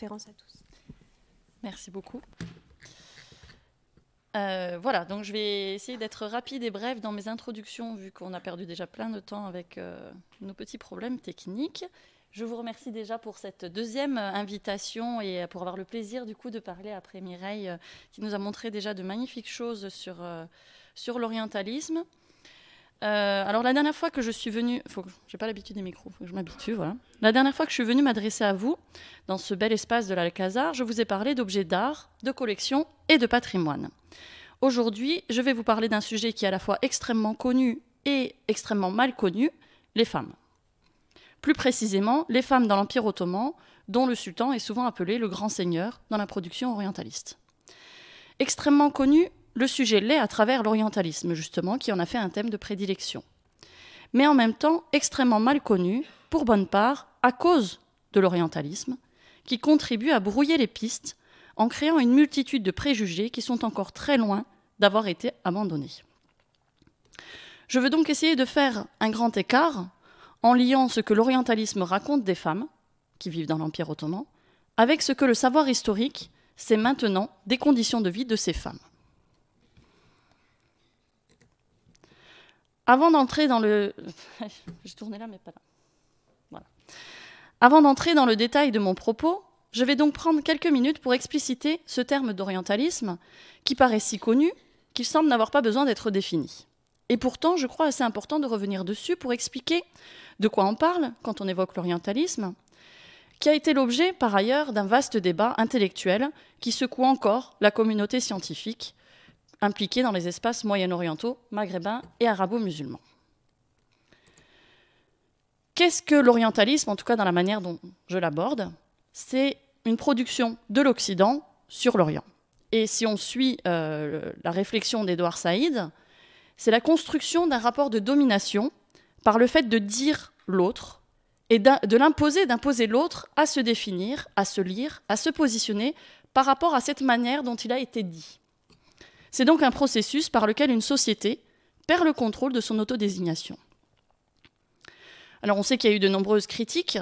référence à tous. Merci beaucoup. Voilà, donc je vais essayer d'être rapide et brève dans mes introductions, vu qu'on a perdu déjà plein de temps avec nos petits problèmes techniques. Je vous remercie déjà pour cette deuxième invitation et pour avoir le plaisir du coup de parler après Mireille, qui nous a montré déjà de magnifiques choses sur l'orientalisme. Alors la dernière fois que je suis venue, j'ai pas l'habitude des micros, faut que je m'habitue, voilà. La dernière fois que je suis venue m'adresser à vous, dans ce bel espace de l'Alcazar, je vous ai parlé d'objets d'art, de collections et de patrimoine. Aujourd'hui, je vais vous parler d'un sujet qui est à la fois extrêmement connu et extrêmement mal connu, les femmes. Plus précisément, les femmes dans l'Empire ottoman, dont le sultan est souvent appelé le grand seigneur dans la production orientaliste. Extrêmement connu, le sujet l'est à travers l'orientalisme, justement, qui en a fait un thème de prédilection. Mais en même temps, extrêmement mal connu, pour bonne part, à cause de l'orientalisme, qui contribue à brouiller les pistes en créant une multitude de préjugés qui sont encore très loin d'avoir été abandonnés. Je veux donc essayer de faire un grand écart en liant ce que l'orientalisme raconte des femmes qui vivent dans l'Empire ottoman avec ce que le savoir historique sait maintenant des conditions de vie de ces femmes. Avant d'entrer dans le... Je tournais là, mais pas là. Voilà. Avant d'entrer dans le détail de mon propos, je vais donc prendre quelques minutes pour expliciter ce terme d'orientalisme qui paraît si connu qu'il semble n'avoir pas besoin d'être défini. Et pourtant, je crois assez important de revenir dessus pour expliquer de quoi on parle quand on évoque l'orientalisme, qui a été l'objet, par ailleurs, d'un vaste débat intellectuel qui secoue encore la communauté scientifique impliquée dans les espaces moyen-orientaux, maghrébins et arabo-musulmans. Qu'est-ce que l'orientalisme, en tout cas dans la manière dont je l'aborde? C'est une production de l'Occident sur l'Orient. Et si on suit la réflexion d'Edouard Saïd, c'est la construction d'un rapport de domination par le fait de dire l'autre et de l'imposer, d'imposer l'autre à se définir, à se lire, à se positionner par rapport à cette manière dont il a été dit. C'est donc un processus par lequel une société perd le contrôle de son autodésignation. Alors on sait qu'il y a eu de nombreuses critiques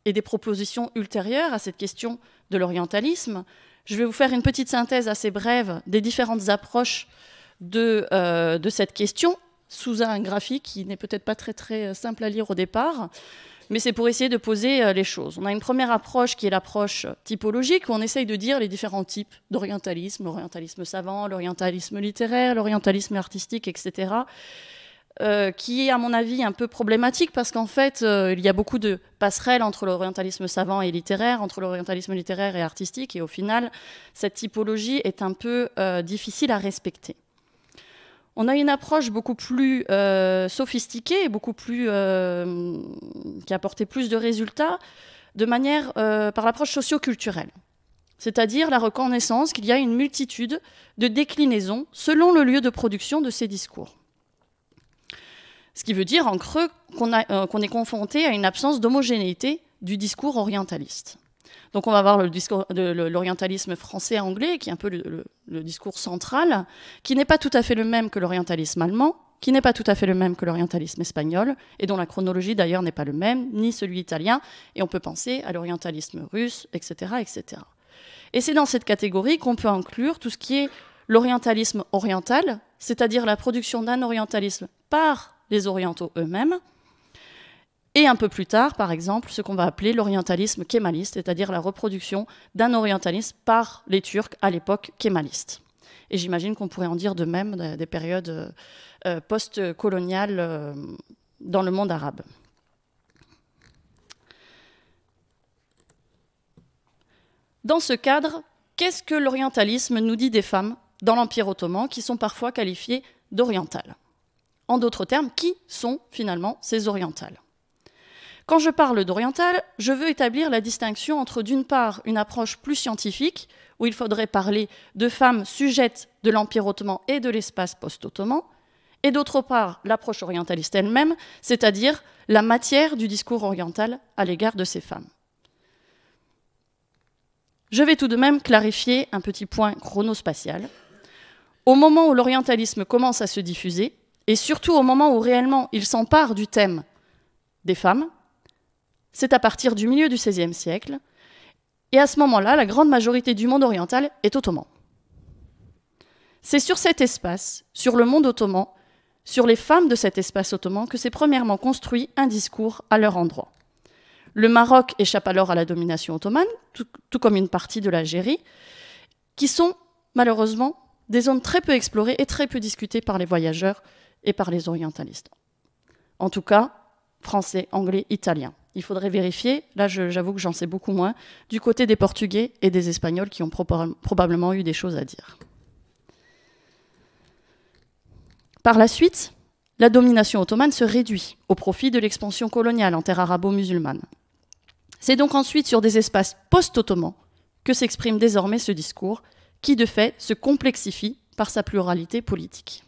et des propositions ultérieures à cette question de l'orientalisme. Je vais vous faire une petite synthèse assez brève des différentes approches de cette question, sous un graphique qui n'est peut-être pas très simple à lire au départ, mais c'est pour essayer de poser les choses. On a une première approche qui est l'approche typologique, où on essaye de dire les différents types d'orientalisme, l'orientalisme savant, l'orientalisme littéraire, l'orientalisme artistique, etc., qui est, à mon avis, un peu problématique, parce qu'en fait, il y a beaucoup de passerelles entre l'orientalisme savant et littéraire, entre l'orientalisme littéraire et artistique, et au final, cette typologie est un peu difficile à respecter. On a une approche beaucoup plus sophistiquée, beaucoup plus, qui a apporté plus de résultats, de manière par l'approche socio-culturelle. C'est-à-dire la reconnaissance qu'il y a une multitude de déclinaisons selon le lieu de production de ces discours. Ce qui veut dire, en creux, qu'on est confronté à une absence d'homogénéité du discours orientaliste. Donc on va voir l'orientalisme français-anglais, qui est un peu le discours central, qui n'est pas tout à fait le même que l'orientalisme allemand, qui n'est pas tout à fait le même que l'orientalisme espagnol, et dont la chronologie d'ailleurs n'est pas le même, ni celui italien, et on peut penser à l'orientalisme russe, etc., etc. Et c'est dans cette catégorie qu'on peut inclure tout ce qui est l'orientalisme oriental, c'est-à-dire la production d'un orientalisme par les orientaux eux-mêmes, et un peu plus tard, par exemple, ce qu'on va appeler l'orientalisme kémaliste, c'est-à-dire la reproduction d'un orientalisme par les Turcs à l'époque kémaliste. Et j'imagine qu'on pourrait en dire de même des périodes post-coloniales dans le monde arabe. Dans ce cadre, qu'est-ce que l'orientalisme nous dit des femmes dans l'Empire ottoman qui sont parfois qualifiées d'orientales? En d'autres termes, qui sont finalement ces orientales? Quand je parle d'oriental, je veux établir la distinction entre, d'une part, une approche plus scientifique, où il faudrait parler de femmes sujettes de l'Empire ottoman et de l'espace post-ottoman, et d'autre part, l'approche orientaliste elle-même, c'est-à-dire la matière du discours oriental à l'égard de ces femmes. Je vais tout de même clarifier un petit point chronospatial. Au moment où l'orientalisme commence à se diffuser, et surtout au moment où réellement il s'empare du thème des femmes, c'est à partir du milieu du XVIe siècle, Et à ce moment-là, la grande majorité du monde oriental est ottoman. C'est sur cet espace, sur le monde ottoman, sur les femmes de cet espace ottoman, que s'est premièrement construit un discours à leur endroit. Le Maroc échappe alors à la domination ottomane, tout comme une partie de l'Algérie, qui sont malheureusement des zones très peu explorées et très peu discutées par les voyageurs et par les orientalistes. En tout cas, français, anglais, italien. Il faudrait vérifier, là j'avoue que j'en sais beaucoup moins, du côté des Portugais et des Espagnols qui ont probablement eu des choses à dire. Par la suite, la domination ottomane se réduit au profit de l'expansion coloniale en terre arabo-musulmane. C'est donc ensuite sur des espaces post-ottomans que s'exprime désormais ce discours, qui de fait se complexifie par sa pluralité politique.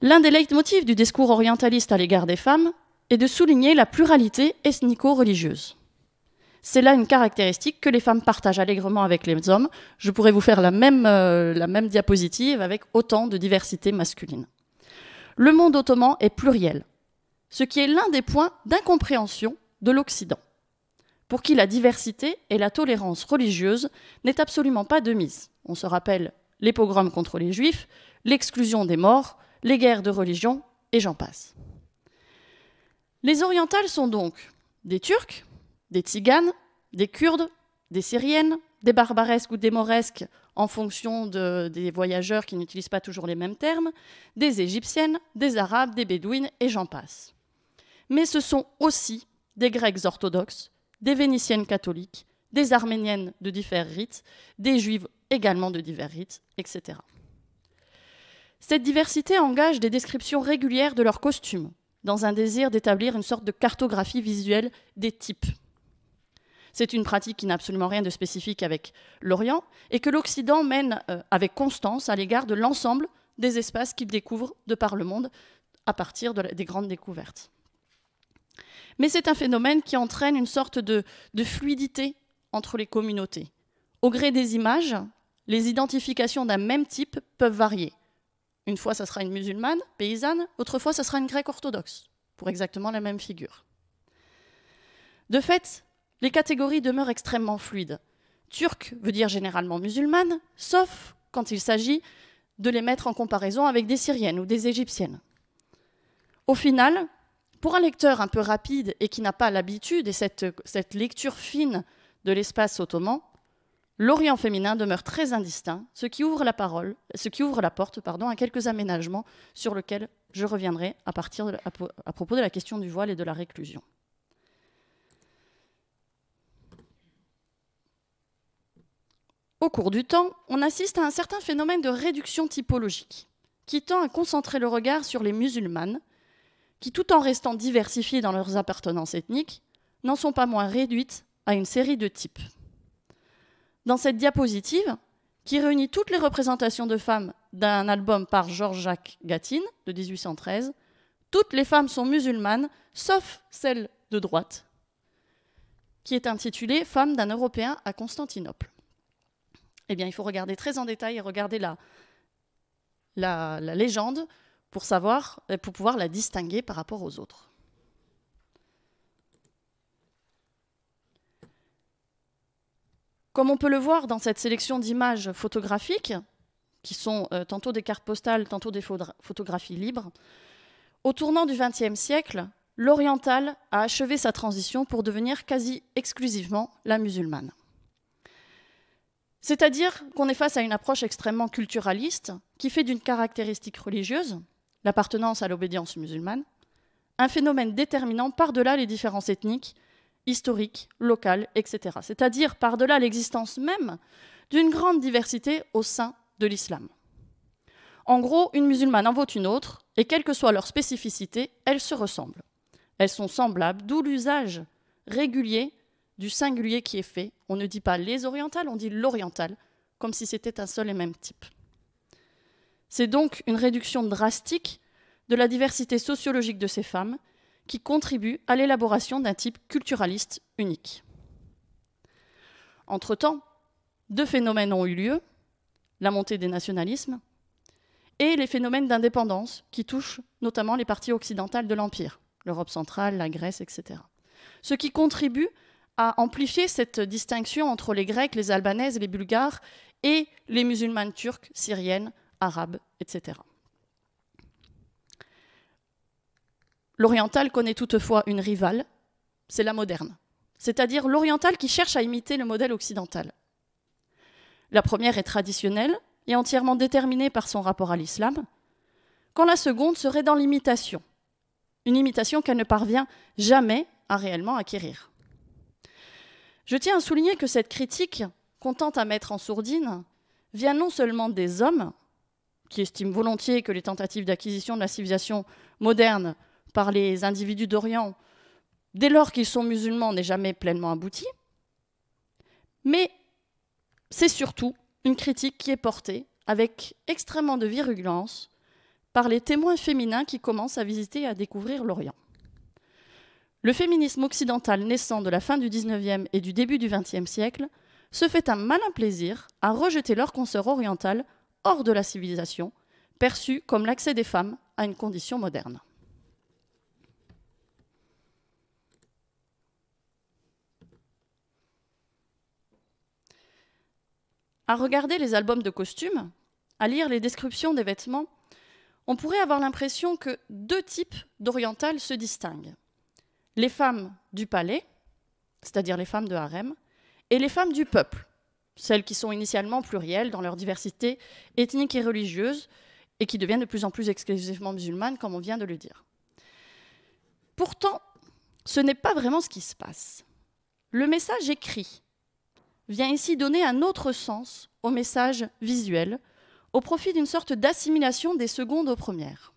L'un des leitmotifs du discours orientaliste à l'égard des femmes est de souligner la pluralité ethnico-religieuse. C'est là une caractéristique que les femmes partagent allègrement avec les hommes. Je pourrais vous faire la même diapositive avec autant de diversité masculine. Le monde ottoman est pluriel, ce qui est l'un des points d'incompréhension de l'Occident, pour qui la diversité et la tolérance religieuse n'est absolument pas de mise. On se rappelle les pogroms contre les juifs, l'exclusion des morts, les guerres de religion, et j'en passe. Les orientales sont donc des Turcs, des Tziganes, des Kurdes, des Syriennes, des barbaresques ou des mauresques en fonction des voyageurs qui n'utilisent pas toujours les mêmes termes, des Égyptiennes, des Arabes, des Bédouines, et j'en passe. Mais ce sont aussi des Grecs orthodoxes, des Vénitiennes catholiques, des Arméniennes de divers rites, des Juives également de divers rites, etc. Cette diversité engage des descriptions régulières de leurs costumes, dans un désir d'établir une sorte de cartographie visuelle des types. C'est une pratique qui n'a absolument rien de spécifique avec l'Orient et que l'Occident mène avec constance à l'égard de l'ensemble des espaces qu'il découvre de par le monde à partir des grandes découvertes. Mais c'est un phénomène qui entraîne une sorte de fluidité entre les communautés. Au gré des images, les identifications d'un même type peuvent varier. Une fois, ça sera une musulmane, paysanne, autrefois, ça sera une grecque orthodoxe, pour exactement la même figure. De fait, les catégories demeurent extrêmement fluides. Turc veut dire généralement musulmane, sauf quand il s'agit de les mettre en comparaison avec des Syriennes ou des Égyptiennes. Au final, pour un lecteur un peu rapide et qui n'a pas l'habitude et cette lecture fine de l'espace ottoman, l'Orient féminin demeure très indistinct, ce qui ouvre la porte à quelques aménagements sur lesquels je reviendrai à propos de la question du voile et de la réclusion. Au cours du temps, on assiste à un certain phénomène de réduction typologique qui tend à concentrer le regard sur les musulmanes qui, tout en restant diversifiées dans leurs appartenances ethniques, n'en sont pas moins réduites à une série de types. Dans cette diapositive, qui réunit toutes les représentations de femmes d'un album par Georges-Jacques Gatine de 1813, toutes les femmes sont musulmanes, sauf celle de droite, qui est intitulée « Femme d'un Européen à Constantinople ». Eh bien, il faut regarder très en détail et regarder la légende pour pouvoir la distinguer par rapport aux autres. Comme on peut le voir dans cette sélection d'images photographiques, qui sont tantôt des cartes postales, tantôt des photographies libres, au tournant du XXe siècle, l'orientale a achevé sa transition pour devenir quasi exclusivement la musulmane. C'est-à-dire qu'on est face à une approche extrêmement culturaliste qui fait d'une caractéristique religieuse, l'appartenance à l'obédience musulmane, un phénomène déterminant par-delà les différences ethniques, historiques, locales, etc. C'est-à-dire par-delà l'existence même d'une grande diversité au sein de l'islam. En gros, une musulmane en vaut une autre, et quelle que soit leur spécificité, elles se ressemblent. Elles sont semblables, d'où l'usage régulier du singulier qui est fait. On ne dit pas les orientales, on dit l'orientale, comme si c'était un seul et même type. C'est donc une réduction drastique de la diversité sociologique de ces femmes qui contribue à l'élaboration d'un type culturaliste unique. Entre-temps, deux phénomènes ont eu lieu, la montée des nationalismes et les phénomènes d'indépendance qui touchent notamment les parties occidentales de l'Empire, l'Europe centrale, la Grèce, etc. ce qui contribue à amplifier cette distinction entre les Grecs, les Albanaises, les Bulgares et les musulmanes turques, syriennes, arabes, etc. L'oriental connaît toutefois une rivale, c'est la moderne, c'est-à-dire l'oriental qui cherche à imiter le modèle occidental. La première est traditionnelle et entièrement déterminée par son rapport à l'islam, quand la seconde serait dans l'imitation, une imitation qu'elle ne parvient jamais à réellement acquérir. Je tiens à souligner que cette critique qu'on tente à mettre en sourdine vient non seulement des hommes, qui estiment volontiers que les tentatives d'acquisition de la civilisation moderne par les individus d'Orient, dès lors qu'ils sont musulmans, n'est jamais pleinement aboutie, mais c'est surtout une critique qui est portée avec extrêmement de virulence par les témoins féminins qui commencent à visiter et à découvrir l'Orient. Le féminisme occidental naissant de la fin du XIXe et du début du XXe siècle se fait un malin plaisir à rejeter leurs consoeurs orientales hors de la civilisation, perçue comme l'accès des femmes à une condition moderne. À regarder les albums de costumes, à lire les descriptions des vêtements, on pourrait avoir l'impression que deux types d'orientales se distinguent. Les femmes du palais, c'est-à-dire les femmes de harem, et les femmes du peuple, celles qui sont initialement plurielles dans leur diversité ethnique et religieuse, et qui deviennent de plus en plus exclusivement musulmanes, comme on vient de le dire. Pourtant, ce n'est pas vraiment ce qui se passe. Le message écrit vient ici donner un autre sens au message visuel, au profit d'une sorte d'assimilation des secondes aux premières.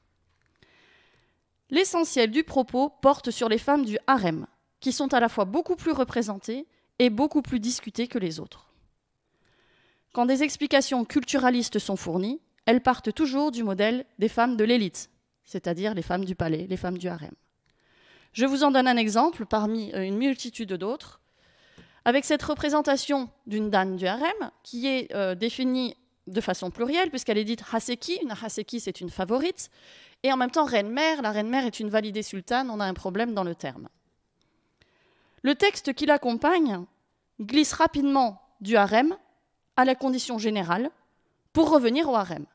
L'essentiel du propos porte sur les femmes du harem, qui sont à la fois beaucoup plus représentées et beaucoup plus discutées que les autres. Quand des explications culturalistes sont fournies, elles partent toujours du modèle des femmes de l'élite, c'est-à-dire les femmes du palais, les femmes du harem. Je vous en donne un exemple parmi une multitude d'autres, avec cette représentation d'une dame du harem qui est définie de façon plurielle, puisqu'elle est dite Haseki. Une Haseki, c'est une favorite, et en même temps reine-mère. La reine-mère est une validée sultane, on a un problème dans le terme. Le texte qui l'accompagne glisse rapidement du harem à la condition générale pour revenir au harem,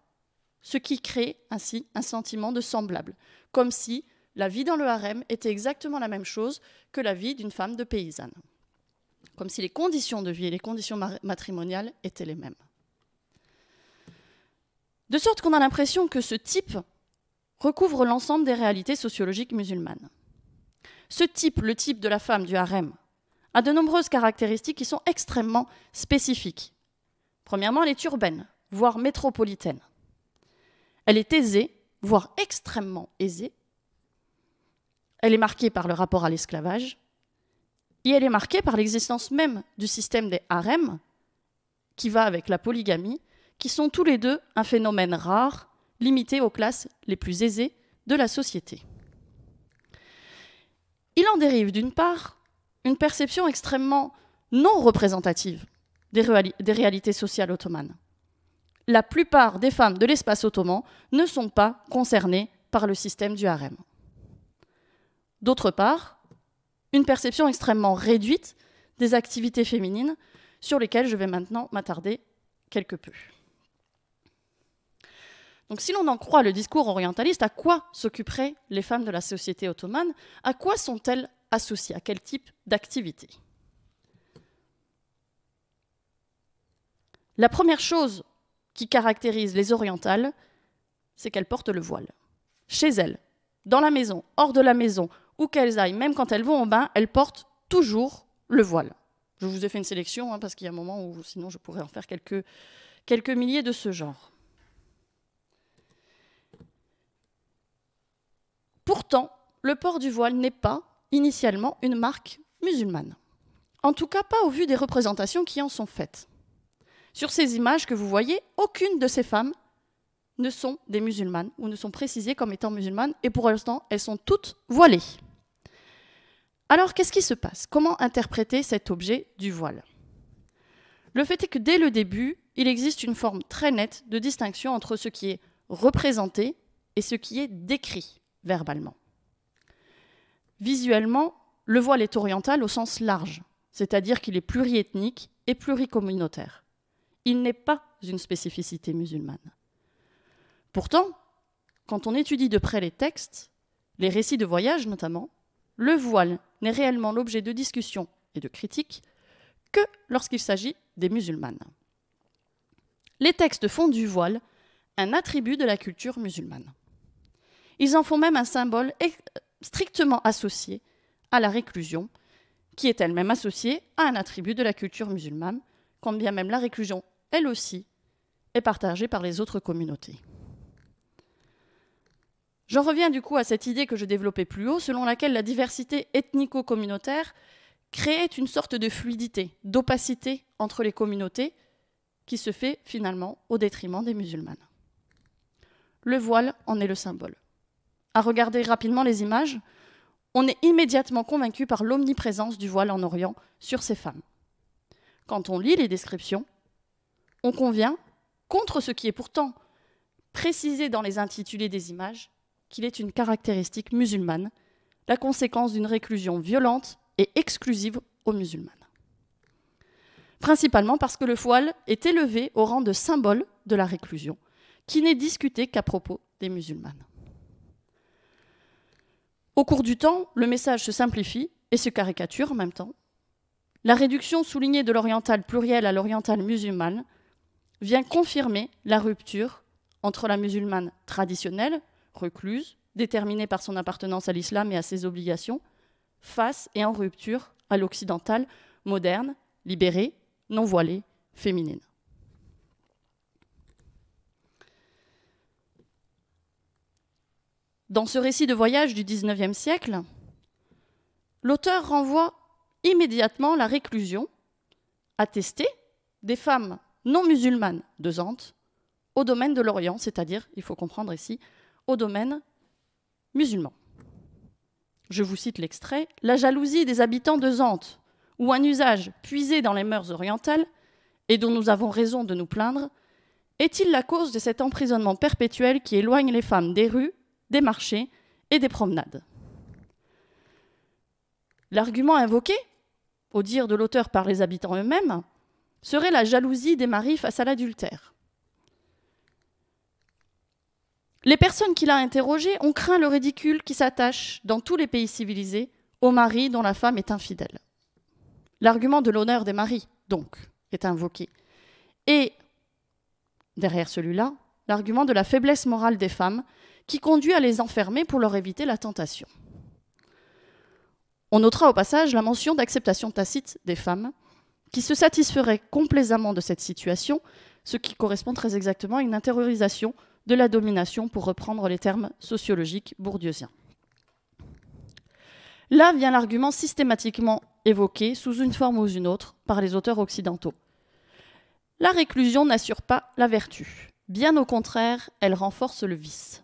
ce qui crée ainsi un sentiment de semblable, comme si la vie dans le harem était exactement la même chose que la vie d'une femme de paysanne, comme si les conditions de vie et les conditions matrimoniales étaient les mêmes. De sorte qu'on a l'impression que ce type recouvre l'ensemble des réalités sociologiques musulmanes. Ce type, le type de la femme du harem, a de nombreuses caractéristiques qui sont extrêmement spécifiques. Premièrement, elle est urbaine, voire métropolitaine. Elle est aisée, voire extrêmement aisée. Elle est marquée par le rapport à l'esclavage, et elle est marquée par l'existence même du système des harems, qui va avec la polygamie, qui sont tous les deux un phénomène rare, limité aux classes les plus aisées de la société. Il en dérive d'une part une perception extrêmement non représentative des réalités sociales ottomanes. La plupart des femmes de l'espace ottoman ne sont pas concernées par le système du harem. D'autre part, une perception extrêmement réduite des activités féminines sur lesquelles je vais maintenant m'attarder quelque peu. Donc si l'on en croit le discours orientaliste, à quoi s'occuperaient les femmes de la société ottomane? À quoi sont-elles associées? À quel type d'activité? La première chose qui caractérise les orientales, c'est qu'elles portent le voile. Chez elles, dans la maison, hors de la maison, où qu'elles aillent, même quand elles vont au bain, elles portent toujours le voile. Je vous ai fait une sélection, parce qu'il y a un moment où sinon je pourrais en faire quelques milliers de ce genre. Pourtant, le port du voile n'est pas initialement une marque musulmane. En tout cas, pas au vu des représentations qui en sont faites. Sur ces images que vous voyez, aucune de ces femmes ne sont des musulmanes ou ne sont précisées comme étant musulmanes, et pour l'instant, elles sont toutes voilées. Alors, qu'est-ce qui se passe? Comment interpréter cet objet du voile? Le fait est que dès le début, il existe une forme très nette de distinction entre ce qui est représenté et ce qui est décrit verbalement. Visuellement, le voile est oriental au sens large, c'est-à-dire qu'il est pluriethnique et pluricommunautaire. Il n'est pas une spécificité musulmane. Pourtant, quand on étudie de près les textes, les récits de voyage notamment, le voile n'est réellement l'objet de discussion et de critique que lorsqu'il s'agit des musulmanes. Les textes font du voile un attribut de la culture musulmane. Ils en font même un symbole strictement associé à la réclusion, qui est elle-même associée à un attribut de la culture musulmane, quand bien même la réclusion, elle aussi, est partagée par les autres communautés. J'en reviens du coup à cette idée que je développais plus haut, selon laquelle la diversité ethnico-communautaire créait une sorte de fluidité, d'opacité entre les communautés, qui se fait finalement au détriment des musulmanes. Le voile en est le symbole. À regarder rapidement les images, on est immédiatement convaincu par l'omniprésence du voile en Orient sur ces femmes. Quand on lit les descriptions, on convient, contre ce qui est pourtant précisé dans les intitulés des images, qu'il est une caractéristique musulmane, la conséquence d'une réclusion violente et exclusive aux musulmanes. Principalement parce que le voile est élevé au rang de symbole de la réclusion, qui n'est discuté qu'à propos des musulmanes. Au cours du temps, le message se simplifie et se caricature en même temps. La réduction soulignée de l'oriental pluriel à l'oriental musulmane vient confirmer la rupture entre la musulmane traditionnelle, recluse, déterminée par son appartenance à l'islam et à ses obligations, face et en rupture à l'occidentale moderne, libérée, non voilée, féminine. Dans ce récit de voyage du XIXe siècle, l'auteur renvoie immédiatement la réclusion attestée des femmes non musulmanes de Zante au domaine de l'Orient, c'est-à-dire, il faut comprendre ici, au domaine musulman. Je vous cite l'extrait. « La jalousie des habitants de Zante, ou un usage puisé dans les mœurs orientales, et dont nous avons raison de nous plaindre, est-il la cause de cet emprisonnement perpétuel qui éloigne les femmes des rues, des marchés et des promenades ?» L'argument invoqué, au dire de l'auteur par les habitants eux-mêmes, serait la jalousie des maris face à l'adultère. Les personnes qu'il a interrogées ont craint le ridicule qui s'attache, dans tous les pays civilisés, au mari dont la femme est infidèle. L'argument de l'honneur des maris, donc, est invoqué. Et, derrière celui-là, l'argument de la faiblesse morale des femmes, qui conduit à les enfermer pour leur éviter la tentation. On notera au passage la mention d'acceptation tacite des femmes, qui se satisferaient complaisamment de cette situation, ce qui correspond très exactement à une intériorisation de la domination, pour reprendre les termes sociologiques bourdieusiens. Là vient l'argument systématiquement évoqué, sous une forme ou une autre, par les auteurs occidentaux. La réclusion n'assure pas la vertu. Bien au contraire, elle renforce le vice.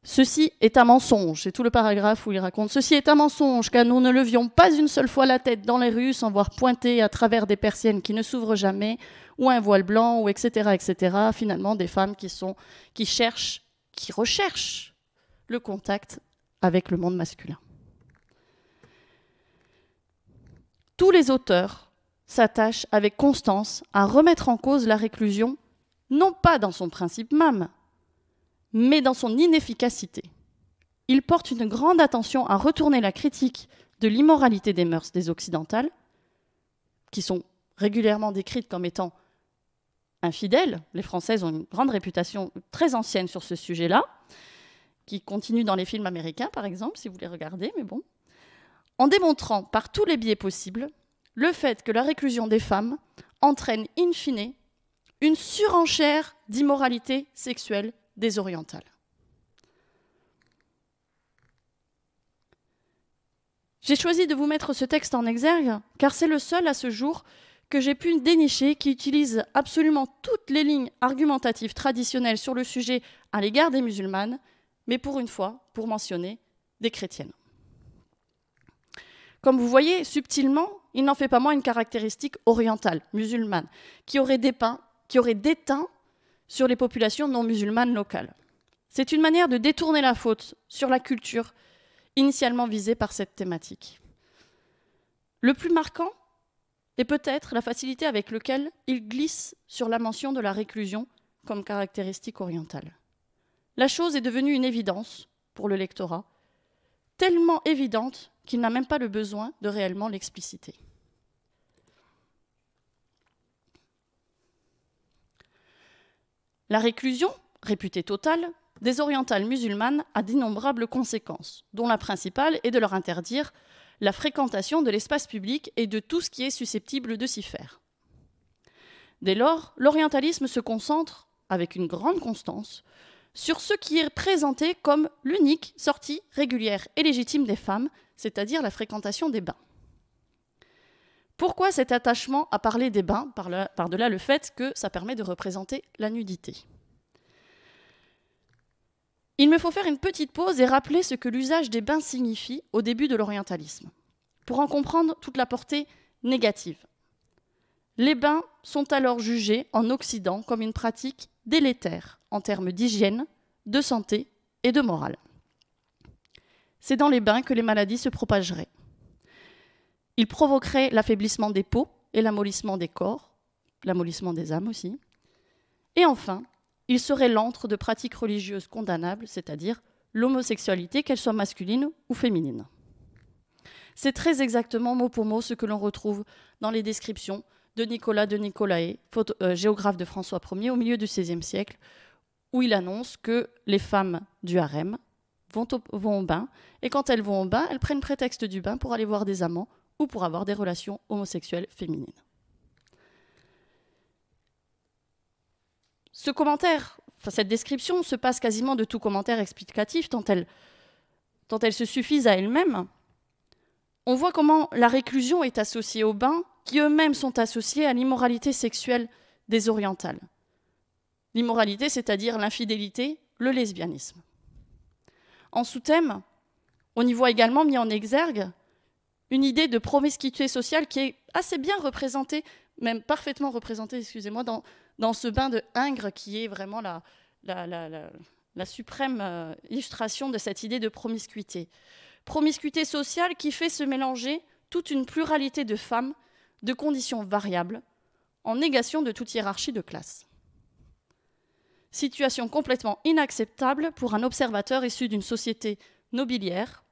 Ceci est un mensonge, c'est tout le paragraphe où il raconte « Ceci est un mensonge, car nous ne levions pas une seule fois la tête dans les rues sans voir pointer à travers des persiennes qui ne s'ouvrent jamais, ou un voile blanc, ou etc., etc. » Finalement, des femmes qui recherchent le contact avec le monde masculin. Tous les auteurs s'attachent avec constance à remettre en cause la réclusion, non pas dans son principe même, mais dans son inefficacité. Il porte une grande attention à retourner la critique de l'immoralité des mœurs des occidentales, qui sont régulièrement décrites comme étant infidèles. Les Françaises ont une grande réputation très ancienne sur ce sujet-là, qui continue dans les films américains, par exemple, si vous les regardez, mais bon. En démontrant par tous les biais possibles le fait que la réclusion des femmes entraîne in fine une surenchère d'immoralité sexuelle des orientales. J'ai choisi de vous mettre ce texte en exergue car c'est le seul à ce jour que j'ai pu dénicher qui utilise absolument toutes les lignes argumentatives traditionnelles sur le sujet à l'égard des musulmanes, mais pour une fois, pour mentionner des chrétiennes. Comme vous voyez, subtilement, il n'en fait pas moins une caractéristique orientale, musulmane, qui aurait déteint sur les populations non musulmanes locales. C'est une manière de détourner la faute sur la culture initialement visés par cette thématique. Le plus marquant est peut-être la facilité avec laquelle il glisse sur la mention de la réclusion comme caractéristique orientale. La chose est devenue une évidence pour le lectorat, tellement évidente qu'il n'a même pas le besoin de réellement l'expliciter. La réclusion, réputée totale, des orientales musulmanes a d'innombrables conséquences, dont la principale est de leur interdire la fréquentation de l'espace public et de tout ce qui est susceptible de s'y faire. Dès lors, l'orientalisme se concentre, avec une grande constance, sur ce qui est présenté comme l'unique sortie régulière et légitime des femmes, c'est-à-dire la fréquentation des bains. Pourquoi cet attachement à parler des bains, par-delà le fait que ça permet de représenter la nudité ? Il me faut faire une petite pause et rappeler ce que l'usage des bains signifie au début de l'orientalisme, pour en comprendre toute la portée négative. Les bains sont alors jugés en Occident comme une pratique délétère en termes d'hygiène, de santé et de morale. C'est dans les bains que les maladies se propageraient. Ils provoqueraient l'affaiblissement des peaux et l'amollissement des corps, l'amollissement des âmes aussi. Et enfin, ils seraient l'antre de pratiques religieuses condamnables, c'est-à-dire l'homosexualité, qu'elle soit masculine ou féminine. C'est très exactement mot pour mot ce que l'on retrouve dans les descriptions de Nicolas de Nicolae, géographe de François Ier au milieu du XVIe siècle, où il annonce que les femmes du harem vont au bain, et quand elles vont au bain, elles prennent prétexte du bain pour aller voir des amants ou pour avoir des relations homosexuelles féminines. Ce commentaire, cette description se passe quasiment de tout commentaire explicatif tant elle se suffise à elle-même. On voit comment la réclusion est associée aux bains, qui eux-mêmes sont associés à l'immoralité sexuelle des orientales. L'immoralité, c'est-à-dire l'infidélité, le lesbianisme. En sous-thème, on y voit également mis en exergue une idée de promiscuité sociale qui est assez bien représentée, même parfaitement représentée, excusez-moi, dans ce bain de Ingres qui est vraiment la suprême illustration de cette idée de promiscuité. Promiscuité sociale qui fait se mélanger toute une pluralité de femmes, de conditions variables, en négation de toute hiérarchie de classe. Situation complètement inacceptable pour un observateur issu d'une société nobiliaire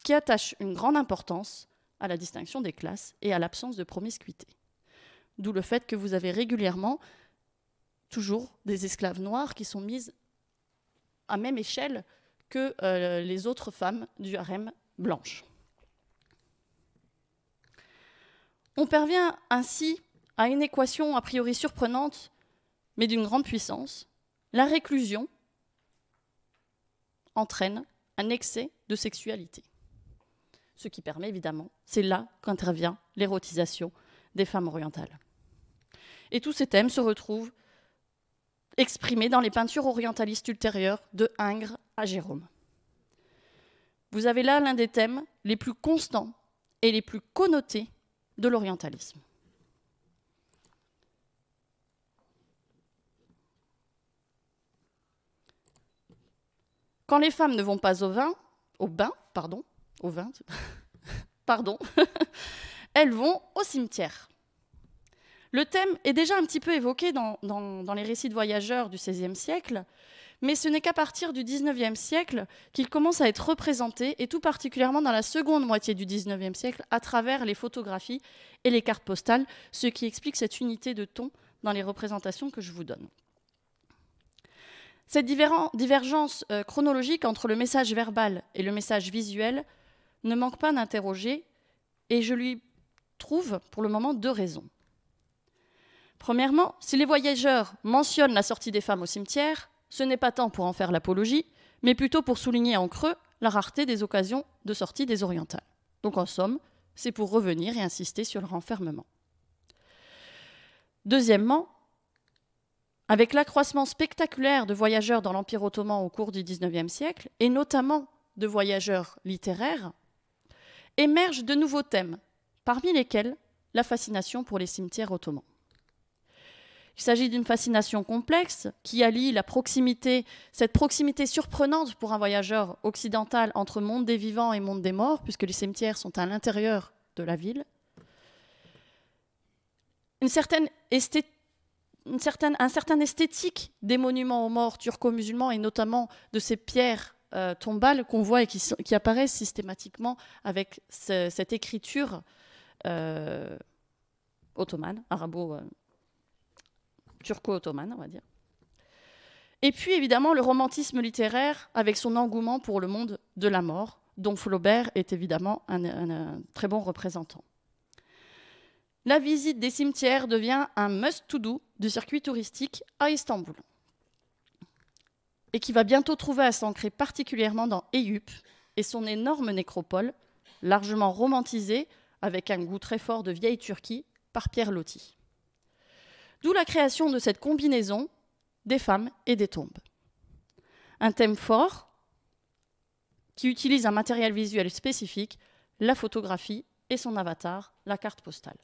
qui attache une grande importance à la distinction des classes et à l'absence de promiscuité. D'où le fait que vous avez régulièrement toujours des esclaves noirs qui sont mises à même échelle que les autres femmes du harem blanches. On parvient ainsi à une équation a priori surprenante, mais d'une grande puissance. La réclusion entraîne un excès de sexualité. Ce qui permet évidemment, c'est là qu'intervient l'érotisation des femmes orientales. Et tous ces thèmes se retrouvent exprimés dans les peintures orientalistes ultérieures de Ingres à Gérôme. Vous avez là l'un des thèmes les plus constants et les plus connotés de l'orientalisme. Quand les femmes ne vont pas au bain, elles vont au cimetière. Le thème est déjà un petit peu évoqué dans les récits de voyageurs du XVIe siècle, mais ce n'est qu'à partir du XIXe siècle qu'il commence à être représenté, et tout particulièrement dans la seconde moitié du XIXe siècle, à travers les photographies et les cartes postales, ce qui explique cette unité de ton dans les représentations que je vous donne. Cette divergence chronologique entre le message verbal et le message visuel ne manque pas d'interroger, et je lui trouve pour le moment deux raisons. Premièrement, si les voyageurs mentionnent la sortie des femmes au cimetière, ce n'est pas tant pour en faire l'apologie, mais plutôt pour souligner en creux la rareté des occasions de sortie des orientales. Donc en somme, c'est pour revenir et insister sur leur enfermement. Deuxièmement, avec l'accroissement spectaculaire de voyageurs dans l'Empire ottoman au cours du XIXe siècle, et notamment de voyageurs littéraires, émergent de nouveaux thèmes, parmi lesquels la fascination pour les cimetières ottomans. Il s'agit d'une fascination complexe qui allie cette proximité surprenante pour un voyageur occidental entre monde des vivants et monde des morts, puisque les cimetières sont à l'intérieur de la ville. Un certain esthétique des monuments aux morts turco-musulmans et notamment de ces pierres tombales qu'on voit et qui apparaissent systématiquement avec cette écriture ottomane, turco-ottomane, on va dire. Et puis évidemment le romantisme littéraire avec son engouement pour le monde de la mort, dont Flaubert est évidemment un très bon représentant. La visite des cimetières devient un must-to-do du circuit touristique à Istanbul, et qui va bientôt trouver à s'ancrer particulièrement dans Eyüp et son énorme nécropole, largement romantisée avec un goût très fort de vieille Turquie par Pierre Loti. D'où la création de cette combinaison des femmes et des tombes. Un thème fort qui utilise un matériel visuel spécifique, la photographie et son avatar, la carte postale.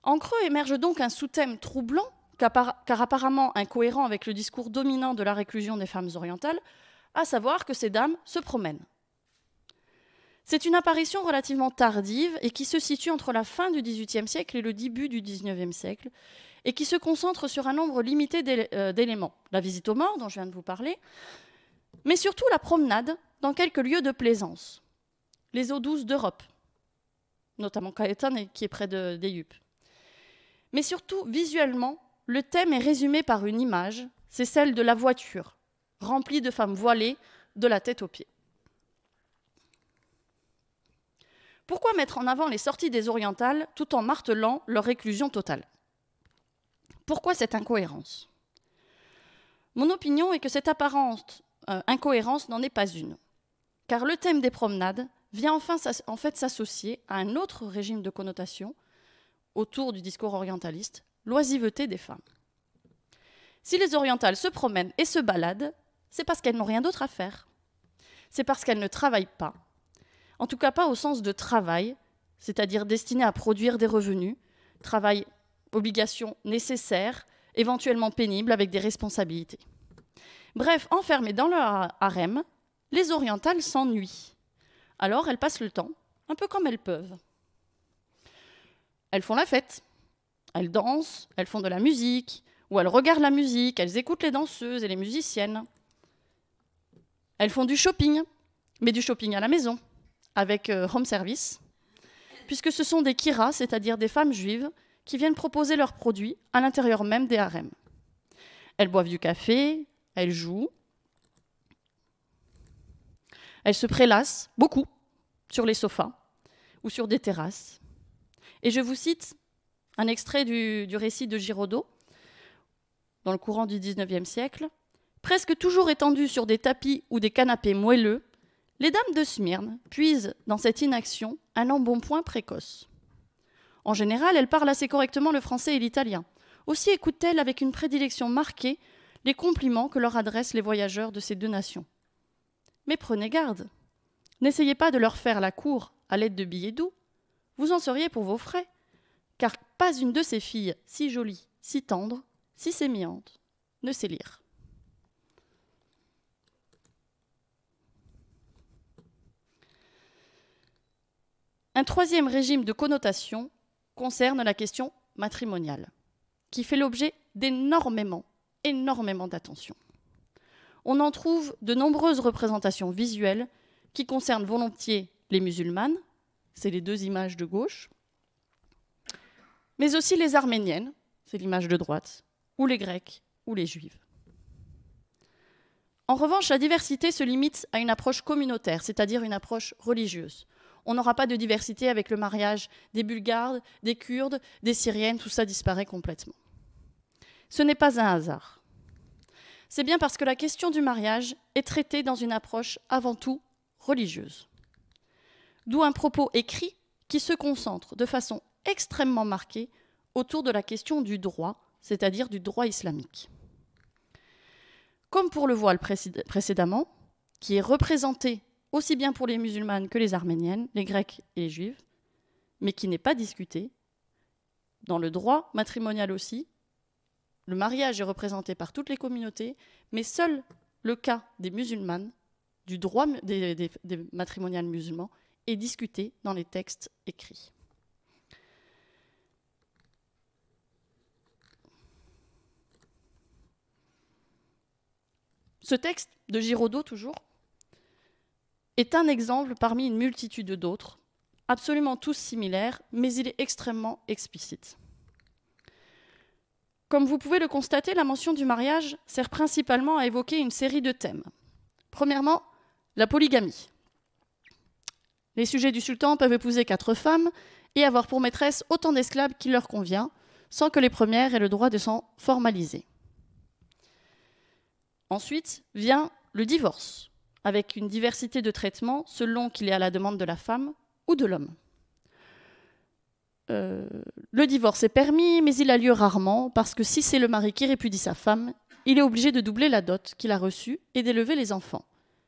En creux émerge donc un sous-thème troublant, car apparemment incohérent avec le discours dominant de la réclusion des femmes orientales, à savoir que ces dames se promènent. C'est une apparition relativement tardive et qui se situe entre la fin du XVIIIe siècle et le début du XIXe siècle, et qui se concentre sur un nombre limité d'éléments. La visite aux morts, dont je viens de vous parler, mais surtout la promenade dans quelques lieux de plaisance. Les eaux douces d'Europe, notamment Caetane, qui est près d'Eyüp. Mais surtout, visuellement, le thème est résumé par une image, c'est celle de la voiture, remplie de femmes voilées de la tête aux pieds. Pourquoi mettre en avant les sorties des orientales tout en martelant leur réclusion totale? Pourquoi cette incohérence? Mon opinion est que cette apparente incohérence n'en est pas une, car le thème des promenades vient en fait s'associer à un autre régime de connotation autour du discours orientaliste, l'oisiveté des femmes. Si les orientales se promènent et se baladent, c'est parce qu'elles n'ont rien d'autre à faire. C'est parce qu'elles ne travaillent pas, en tout cas pas au sens de travail, c'est-à-dire destiné à produire des revenus, travail, obligation nécessaire, éventuellement pénible, avec des responsabilités. Bref, enfermées dans leur harem, les orientales s'ennuient. Alors elles passent le temps, un peu comme elles peuvent. Elles font la fête, elles dansent, elles font de la musique, ou elles regardent la musique, elles écoutent les danseuses et les musiciennes. Elles font du shopping, mais du shopping à la maison, avec home service, puisque ce sont des kiras, c'est-à-dire des femmes juives, qui viennent proposer leurs produits à l'intérieur même des harems. Elles boivent du café, elles jouent, elles se prélassent, beaucoup, sur les sofas ou sur des terrasses. Et je vous cite un extrait du récit de Giraudot, dans le courant du XIXe siècle. « Presque toujours étendues sur des tapis ou des canapés moelleux, les dames de Smyrne puisent dans cette inaction un embonpoint précoce. En général, elles parlent assez correctement le français et l'italien. Aussi écoutent-elles avec une prédilection marquée les compliments que leur adressent les voyageurs de ces deux nations. Mais prenez garde, n'essayez pas de leur faire la cour à l'aide de billets doux, vous en seriez pour vos frais, car pas une de ces filles si jolie, si tendre, si sémillante, ne sait lire. » Un troisième régime de connotation concerne la question matrimoniale, qui fait l'objet d'énormément d'attention. On en trouve de nombreuses représentations visuelles qui concernent volontiers les musulmanes, c'est les deux images de gauche, mais aussi les arméniennes, c'est l'image de droite, ou les grecs, ou les juives. En revanche, la diversité se limite à une approche communautaire, c'est-à-dire une approche religieuse. On n'aura pas de diversité avec le mariage des Bulgares, des Kurdes, des Syriennes, tout ça disparaît complètement. Ce n'est pas un hasard. C'est bien parce que la question du mariage est traitée dans une approche avant tout religieuse. D'où un propos écrit qui se concentre de façon extrêmement marquée autour de la question du droit, c'est-à-dire du droit islamique. Comme pour le voile précédemment, qui est représenté aussi bien pour les musulmanes que les arméniennes, les grecs et les juifs, mais qui n'est pas discuté, Dans le droit matrimonial aussi, le mariage est représenté par toutes les communautés, mais seul le cas des musulmanes, du droit des matrimoniales musulmans, est discuté dans les textes écrits. Ce texte de Giraudot, toujours, est un exemple parmi une multitude d'autres, absolument tous similaires, mais il est extrêmement explicite. Comme vous pouvez le constater, la mention du mariage sert principalement à évoquer une série de thèmes. Premièrement, la polygamie. Les sujets du sultan peuvent épouser 4 femmes et avoir pour maîtresse autant d'esclaves qu'il leur convient, sans que les premières aient le droit de s'en formaliser. Ensuite vient le divorce, avec une diversité de traitements selon qu'il est à la demande de la femme ou de l'homme. Le divorce est permis, mais il a lieu rarement, parce que si c'est le mari qui répudie sa femme, il est obligé de doubler la dot qu'il a reçue et d'élever les enfants.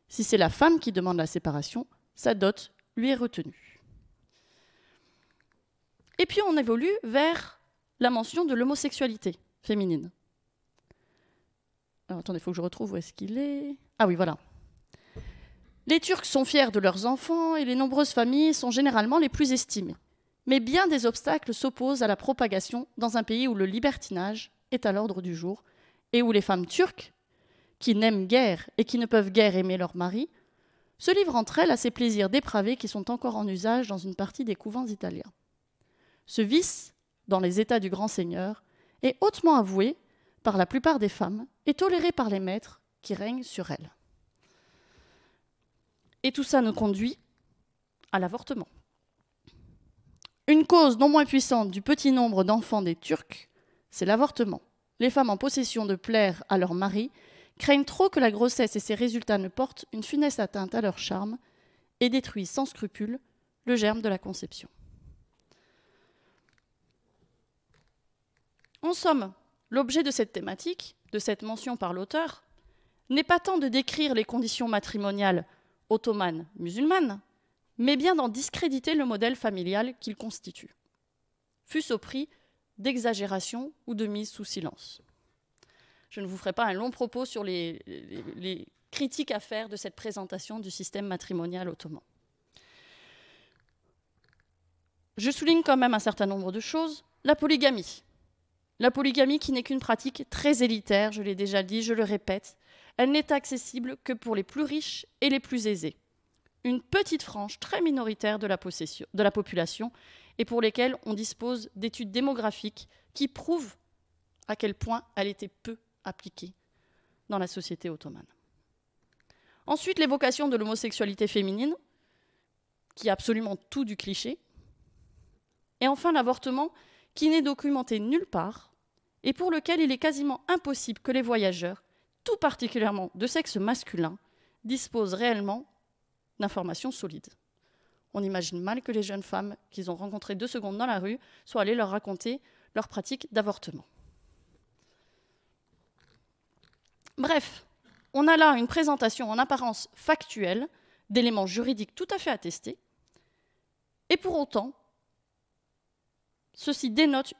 Si c'est la femme qui demande la séparation, sa dot lui est retenue. Et puis on évolue vers la mention de l'homosexualité féminine. Alors, attendez, il faut que je retrouve où est-ce qu'il est. Ah oui, voilà. Les Turcs sont fiers de leurs enfants et les nombreuses familles sont généralement les plus estimées. Mais bien des obstacles s'opposent à la propagation dans un pays où le libertinage est à l'ordre du jour et où les femmes turques, qui n'aiment guère et qui ne peuvent guère aimer leur mari, se livrent entre elles à ces plaisirs dépravés qui sont encore en usage dans une partie des couvents italiens. Ce vice, dans les États du grand seigneur, est hautement avoué par la plupart des femmes et toléré par les maîtres qui règnent sur elles. Et tout ça nous conduit à l'avortement. Une cause non moins puissante du petit nombre d'enfants des Turcs, c'est l'avortement. Les femmes en possession de plaire à leur mari craignent trop que la grossesse et ses résultats ne portent une funeste atteinte à leur charme et détruisent sans scrupule le germe de la conception. En somme, l'objet de cette thématique, de cette mention par l'auteur, n'est pas tant de décrire les conditions matrimoniales ottomanes musulmanes, mais bien d'en discréditer le modèle familial qu'il constitue, fût-ce au prix d'exagération ou de mise sous silence. Je ne vous ferai pas un long propos sur les critiques à faire de cette présentation du système matrimonial ottoman. Je souligne quand même un certain nombre de choses. La polygamie. La polygamie qui n'est qu'une pratique très élitaire, je l'ai déjà dit, je le répète. Elle n'est accessible que pour les plus riches et les plus aisés. Une petite frange très minoritaire de la population et pour lesquelles on dispose d'études démographiques qui prouvent à quel point elle était peu appliquée dans la société ottomane. Ensuite, l'évocation de l'homosexualité féminine, qui est absolument tout du cliché. Et enfin, l'avortement, qui n'est documenté nulle part et pour lequel il est quasiment impossible que les voyageurs, tout particulièrement de sexe masculin, disposent réellement d'informations solides. On imagine mal que les jeunes femmes qu'ils ont rencontrées 2 secondes dans la rue soient allées leur raconter leur pratique d'avortement. Bref, on a là une présentation en apparence factuelle d'éléments juridiques tout à fait attestés, et pour autant, ceci dénote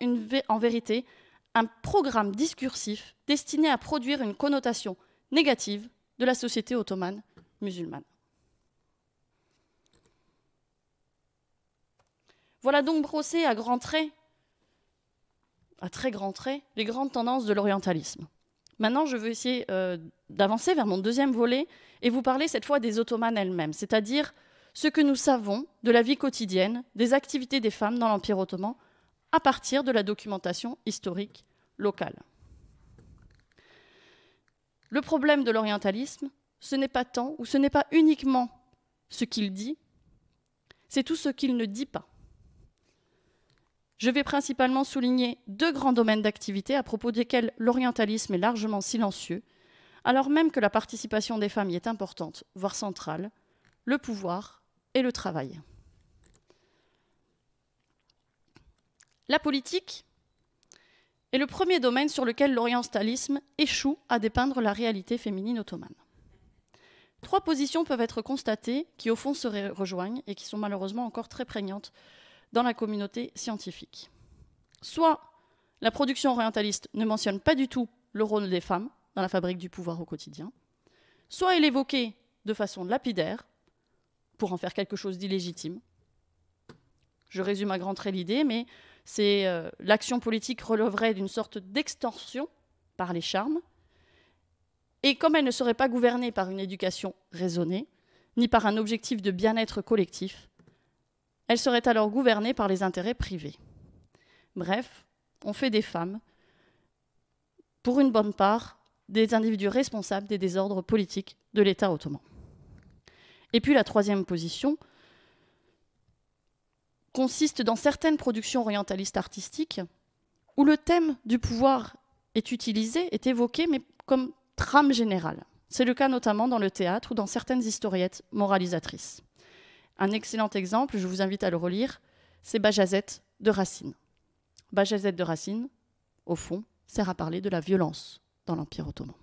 en vérité un programme discursif destiné à produire une connotation négative de la société ottomane musulmane. Voilà donc brossé à grands traits, à très grands traits, les grandes tendances de l'orientalisme. Maintenant, je veux essayer d'avancer vers mon deuxième volet et vous parler cette fois des Ottomanes elles-mêmes, c'est-à-dire ce que nous savons de la vie quotidienne, des activités des femmes dans l'Empire ottoman, à partir de la documentation historique locale. Le problème de l'orientalisme, ce n'est pas tant, ou ce n'est pas uniquement ce qu'il dit, c'est tout ce qu'il ne dit pas. Je vais principalement souligner 2 grands domaines d'activité à propos desquels l'orientalisme est largement silencieux, alors même que la participation des femmes y est importante, voire centrale, le pouvoir et le travail. La politique est le premier domaine sur lequel l'orientalisme échoue à dépeindre la réalité féminine ottomane. 3 positions peuvent être constatées qui, au fond, se rejoignent et qui sont malheureusement encore très prégnantes dans la communauté scientifique. Soit la production orientaliste ne mentionne pas du tout le rôle des femmes dans la fabrique du pouvoir au quotidien, soit elle est évoquée de façon lapidaire pour en faire quelque chose d'illégitime. Je résume à grands traits l'idée, mais l'action politique relèverait d'une sorte d'extorsion par les charmes, et comme elle ne serait pas gouvernée par une éducation raisonnée, ni par un objectif de bien-être collectif, elle serait alors gouvernée par les intérêts privés. Bref, on fait des femmes, pour une bonne part, des individus responsables des désordres politiques de l'État ottoman. Et puis la troisième position consiste dans certaines productions orientalistes artistiques où le thème du pouvoir est utilisé, est évoqué, mais comme trame générale. C'est le cas notamment dans le théâtre ou dans certaines historiettes moralisatrices. Un excellent exemple, je vous invite à le relire, c'est Bajazet de Racine. Bajazet de Racine, au fond, sert à parler de la violence dans l'Empire ottoman.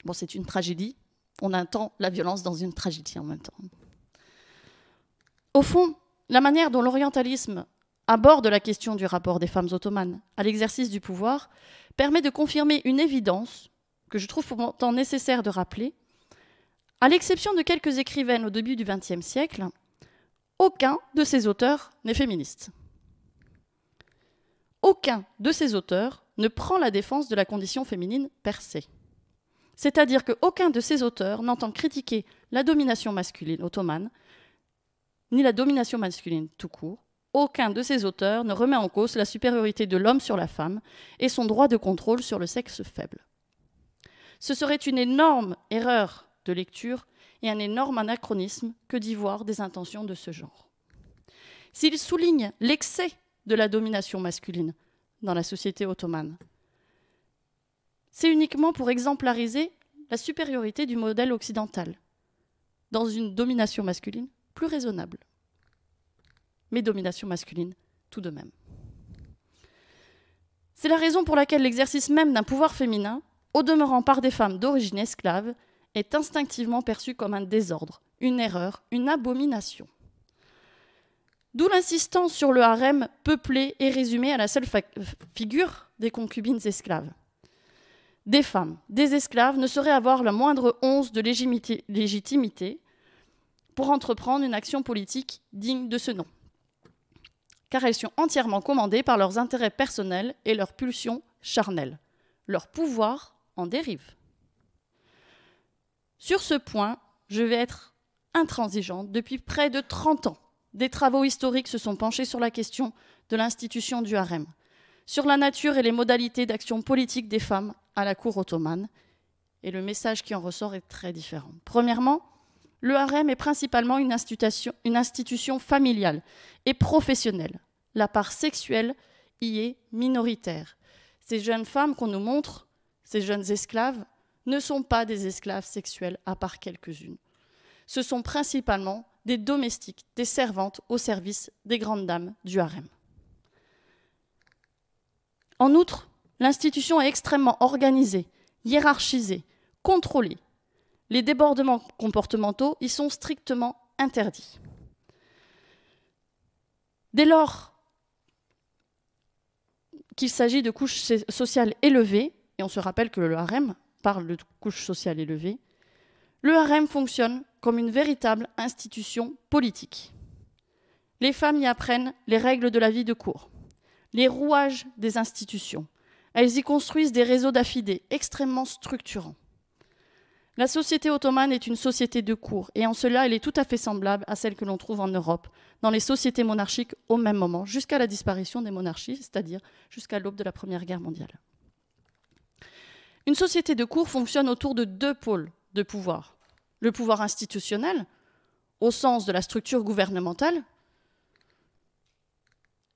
Bon, c'est une tragédie. On entend la violence dans une tragédie en même temps. Au fond, la manière dont l'orientalisme aborde la question du rapport des femmes ottomanes à l'exercice du pouvoir permet de confirmer une évidence que je trouve pourtant nécessaire de rappeler. À l'exception de quelques écrivaines au début du XXe siècle, aucun de ces auteurs n'est féministe. Aucun de ces auteurs ne prend la défense de la condition féminine per se. C'est-à-dire qu'aucun de ces auteurs n'entend critiquer la domination masculine ottomane, ni la domination masculine tout court. Aucun de ces auteurs ne remet en cause la supériorité de l'homme sur la femme et son droit de contrôle sur le sexe faible. Ce serait une énorme erreur de lecture et un énorme anachronisme que d'y voir des intentions de ce genre. S'il souligne l'excès de la domination masculine dans la société ottomane, c'est uniquement pour exemplariser la supériorité du modèle occidental dans une domination masculine plus raisonnable. Mais domination masculine tout de même. C'est la raison pour laquelle l'exercice même d'un pouvoir féminin, au demeurant par des femmes d'origine esclave, est instinctivement perçu comme un désordre, une erreur, une abomination. D'où l'insistance sur le harem peuplé et résumé à la seule figure des concubines esclaves. Des femmes, des esclaves ne sauraient avoir la moindre once de légitimité pour entreprendre une action politique digne de ce nom, car elles sont entièrement commandées par leurs intérêts personnels et leurs pulsions charnelles. Leur pouvoir en dérive. Sur ce point, je vais être intransigeante. Depuis près de 30 ans, des travaux historiques se sont penchés sur la question de l'institution du harem, sur la nature et les modalités d'action politique des femmes à la cour ottomane, et le message qui en ressort est très différent. Premièrement, le harem est principalement une institution familiale et professionnelle. La part sexuelle y est minoritaire. Ces jeunes femmes qu'on nous montre, ces jeunes esclaves, ne sont pas des esclaves sexuels à part quelques-unes. Ce sont principalement des domestiques, des servantes au service des grandes dames du harem. En outre, l'institution est extrêmement organisée, hiérarchisée, contrôlée. Les débordements comportementaux y sont strictement interdits. Dès lors qu'il s'agit de couches sociales élevées, et on se rappelle que le harem parle de couches sociales élevées, le harem fonctionne comme une véritable institution politique. Les femmes y apprennent les règles de la vie de cour, les rouages des institutions. Elles y construisent des réseaux d'affidés extrêmement structurants. La société ottomane est une société de cour, et en cela, elle est tout à fait semblable à celle que l'on trouve en Europe, dans les sociétés monarchiques au même moment, jusqu'à la disparition des monarchies, c'est-à-dire jusqu'à l'aube de la Première Guerre mondiale. Une société de cour fonctionne autour de deux pôles de pouvoir. Le pouvoir institutionnel, au sens de la structure gouvernementale,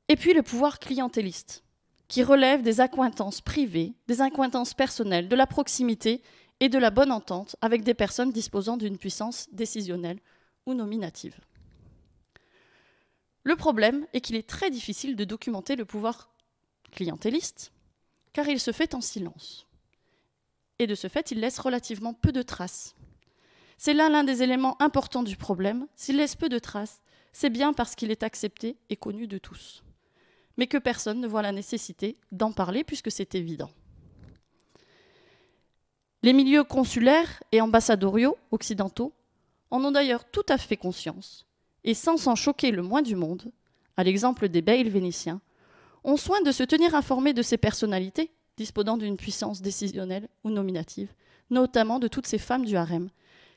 et puis le pouvoir clientéliste, qui relève des accointances privées, des accointances personnelles, de la proximité et de la bonne entente avec des personnes disposant d'une puissance décisionnelle ou nominative. Le problème est qu'il est très difficile de documenter le pouvoir clientéliste, car il se fait en silence. Et de ce fait, il laisse relativement peu de traces. C'est là l'un des éléments importants du problème. S'il laisse peu de traces, c'est bien parce qu'il est accepté et connu de tous, mais que personne ne voit la nécessité d'en parler puisque c'est évident. Les milieux consulaires et ambassadoriaux occidentaux en ont d'ailleurs tout à fait conscience, et sans s'en choquer le moins du monde, à l'exemple des beyls vénitiens, ont soin de se tenir informés de ces personnalités disposant d'une puissance décisionnelle ou nominative, notamment de toutes ces femmes du harem,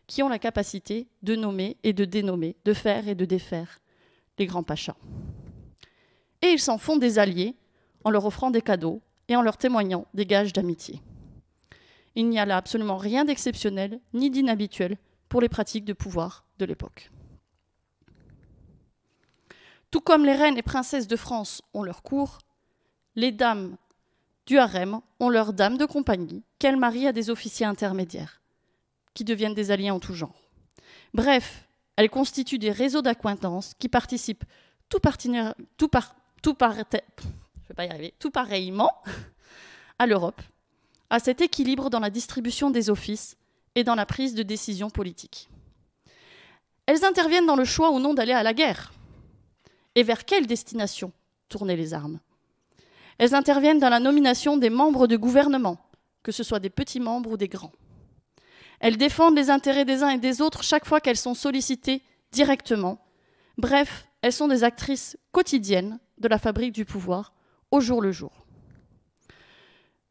qui ont la capacité de nommer et de dénommer, de faire et de défaire les grands pachas. Et ils s'en font des alliés en leur offrant des cadeaux et en leur témoignant des gages d'amitié. Il n'y a là absolument rien d'exceptionnel ni d'inhabituel pour les pratiques de pouvoir de l'époque. Tout comme les reines et princesses de France ont leur cour, les dames du harem ont leurs dames de compagnie qu'elles marient à des officiers intermédiaires, qui deviennent des alliés en tout genre. Bref, elles constituent des réseaux d'acquaintances qui participent tout pareillement à l'Europe, à cet équilibre dans la distribution des offices et dans la prise de décision politique. Elles interviennent dans le choix ou non d'aller à la guerre. Et vers quelle destination tourner les armes? Elles interviennent dans la nomination des membres du gouvernement, que ce soit des petits membres ou des grands. Elles défendent les intérêts des uns et des autres chaque fois qu'elles sont sollicitées directement. Bref, elles sont des actrices quotidiennes de la fabrique du pouvoir, au jour le jour.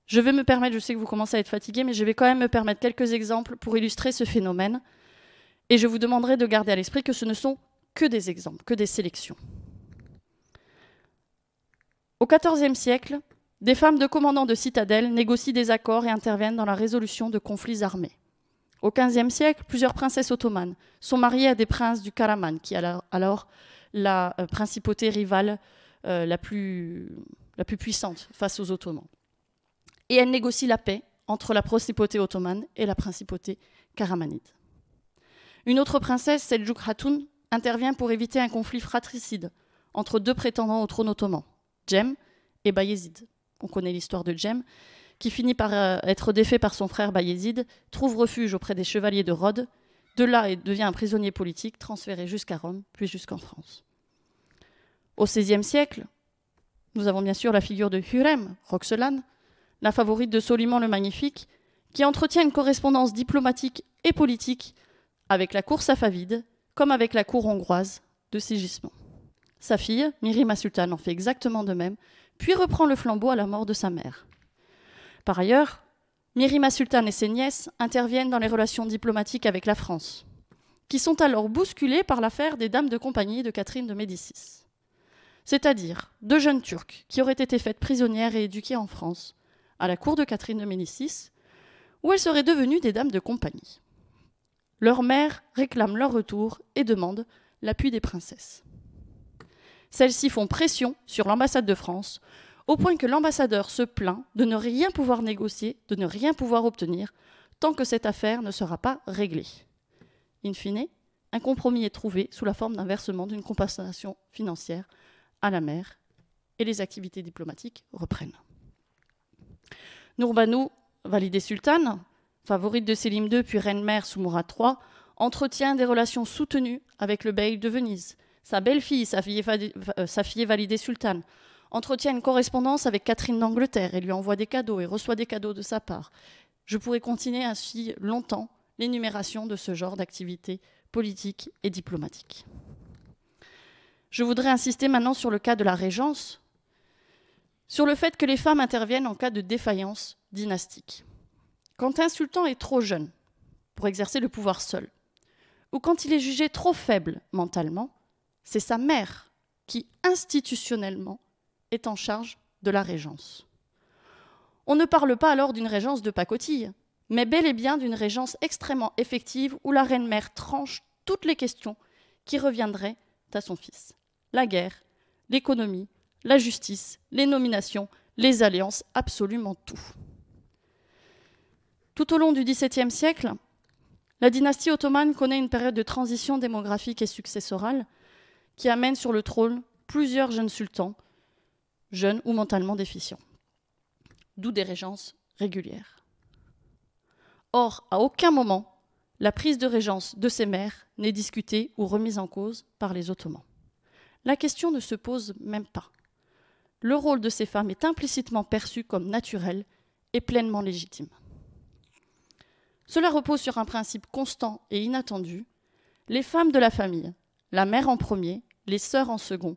Je vais me permettre, je sais que vous commencez à être fatigués, mais je vais quand même me permettre quelques exemples pour illustrer ce phénomène. Et je vous demanderai de garder à l'esprit que ce ne sont que des exemples, que des sélections. Au XIVe siècle, des femmes de commandants de citadelles négocient des accords et interviennent dans la résolution de conflits armés. Au XVe siècle, plusieurs princesses ottomanes sont mariées à des princes du Karaman, qui est alors la principauté rivale la plus puissante face aux Ottomans. Et elles négocient la paix entre la principauté ottomane et la principauté karamanide. Une autre princesse, Seljuk Hatun, intervient pour éviter un conflit fratricide entre deux prétendants au trône ottoman, Cem et Bayezid. On connaît l'histoire de Cem, qui finit par être défait par son frère Bayezid, trouve refuge auprès des chevaliers de Rhodes. De là, il devient un prisonnier politique, transféré jusqu'à Rome, puis jusqu'en France. Au XVIe siècle, nous avons bien sûr la figure de Hürrem, Roxelane, la favorite de Soliman le Magnifique, qui entretient une correspondance diplomatique et politique avec la cour safavide, comme avec la cour hongroise de Sigismond. Sa fille, Mirima Sultan, en fait exactement de même, puis reprend le flambeau à la mort de sa mère. Par ailleurs, Mirima Sultan et ses nièces interviennent dans les relations diplomatiques avec la France, qui sont alors bousculées par l'affaire des dames de compagnie de Catherine de Médicis. C'est-à-dire deux jeunes Turques qui auraient été faites prisonnières et éduquées en France, à la cour de Catherine de Médicis, où elles seraient devenues des dames de compagnie. Leurs mères réclament leur retour et demandent l'appui des princesses. Celles-ci font pression sur l'ambassade de France, au point que l'ambassadeur se plaint de ne rien pouvoir négocier, de ne rien pouvoir obtenir, tant que cette affaire ne sera pas réglée. In fine, un compromis est trouvé sous la forme d'un versement d'une compensation financière à la mère, et les activités diplomatiques reprennent. Nurbanu, validée sultane, favorite de Sélim II puis reine-mère sous Mourad III, entretient des relations soutenues avec le bey de Venise. Sa belle-fille, sa fille validée sultane, entretient une correspondance avec Catherine d'Angleterre et lui envoie des cadeaux et reçoit des cadeaux de sa part. Je pourrais continuer ainsi longtemps l'énumération de ce genre d'activités politiques et diplomatiques. Je voudrais insister maintenant sur le cas de la régence, sur le fait que les femmes interviennent en cas de défaillance dynastique. Quand un sultan est trop jeune pour exercer le pouvoir seul, ou quand il est jugé trop faible mentalement, c'est sa mère qui, institutionnellement, est en charge de la régence. On ne parle pas alors d'une régence de pacotille, mais bel et bien d'une régence extrêmement effective où la reine-mère tranche toutes les questions qui reviendraient à son fils. La guerre, l'économie, la justice, les nominations, les alliances, absolument tout. Tout au long du XVIIe siècle, la dynastie ottomane connaît une période de transition démographique et successorale qui amène sur le trône plusieurs jeunes sultans, jeunes ou mentalement déficients, d'où des régences régulières. Or, à aucun moment, la prise de régence de ces mères n'est discutée ou remise en cause par les Ottomans. la question ne se pose même pas. Le rôle de ces femmes est implicitement perçu comme naturel et pleinement légitime. Cela repose sur un principe constant et inattendu. Les femmes de la famille, la mère en premier, les sœurs en second,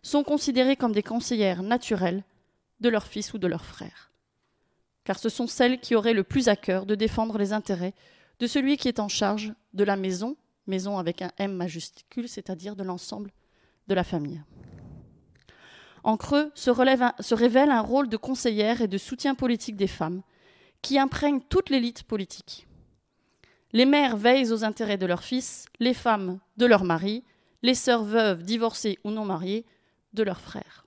sont considérées comme des conseillères naturelles de leur fils ou de leur frère. Car ce sont celles qui auraient le plus à cœur de défendre les intérêts de celui qui est en charge de la maison, maison avec un M majuscule, c'est-à-dire de l'ensemble de la famille. En creux se révèle un rôle de conseillère et de soutien politique des femmes qui imprègne toute l'élite politique. Les mères veillent aux intérêts de leurs fils, les femmes de leurs maris, les sœurs veuves, divorcées ou non mariées, de leurs frères.